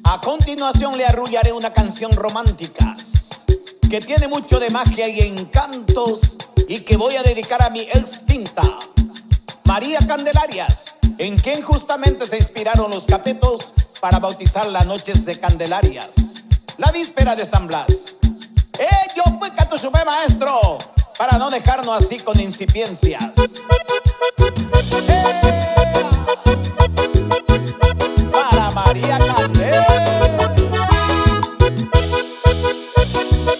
A continuación le arrullaré una canción romántica que tiene mucho de magia y encantos y que voy a dedicar a mi extinta María Candelarias, en quien justamente se inspiraron los capetos para bautizar las noches de Candelarias, la víspera de San Blas. Yo pues canto su maestro, para no dejarnos así con incipiencias. Para María Candelarias.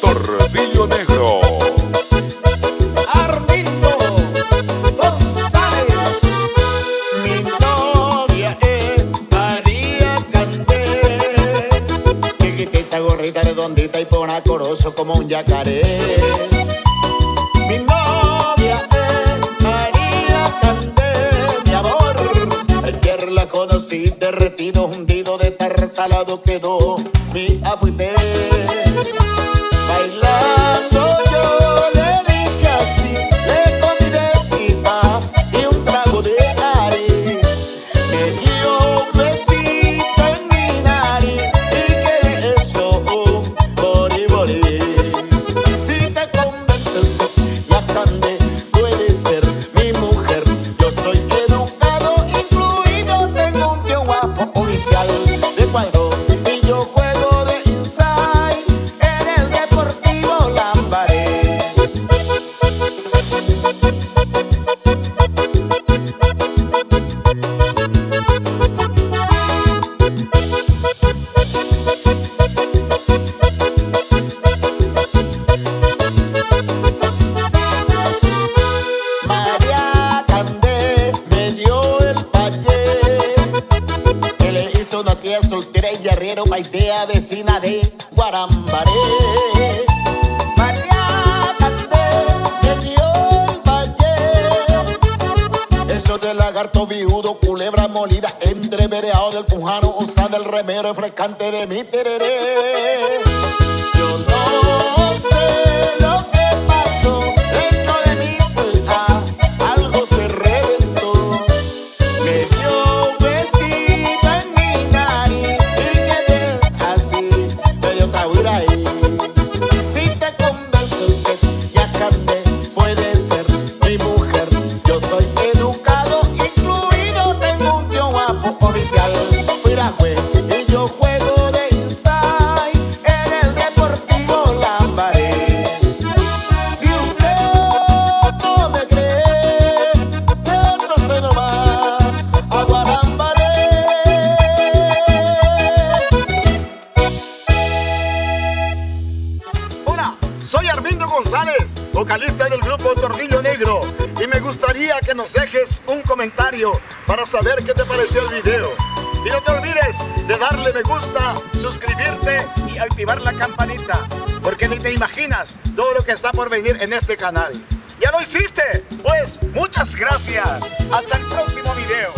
Tordillo Negro. Armindo González. Mi novia es María Candelarias, chiquitita, gorrita, redondita y ponacoroso como un yacaré. Mi novia es María Candelarias, mi amor. Ayer la conocí, derretido, hundido, destartalado quedó mi apuité. Bailando yo le dije así, le convidé cita y un trago de nariz. Me dio un besito en mi nariz y que eso morí, morí. Si te convences, la Cande puede ser mi mujer. Yo soy educado, incluido, tengo un tío guapo oficial de cuadro y yo juego de inside en el Deportivo Lambaré. María Candé me dio el payé que le hizo una tía soltera y arriero, paidea vecina de Guarambaré. María Candé me dio el payé, eso de lagarto viudo, culebra molida, entrevereado del pujano, usa del remero refrescante de mi tereré. Yo no sé lo que pasó dentro de mi pulga, algo se reventó. Me dio un besito en mi nariz y quedé así, medio cabura ahí. Si te convence usted, ya Cande puede ser mi mujer. Yo soy educado, incluido, tengo un tío guapo oficial. Mira, güey, y yo juego de inside en el Deportivo Lambaré. Si usted no me cree, entonces no va a Guarambaré. Hola, soy Armindo González, vocalista del grupo Tordillo Negro, y me gustaría que nos dejes un comentario para saber qué te pareció el video. Y no te olvides de darle me gusta, suscribirte y activar la campanita, porque ni te imaginas todo lo que está por venir en este canal. ¿Ya lo hiciste? Pues muchas gracias. Hasta el próximo video.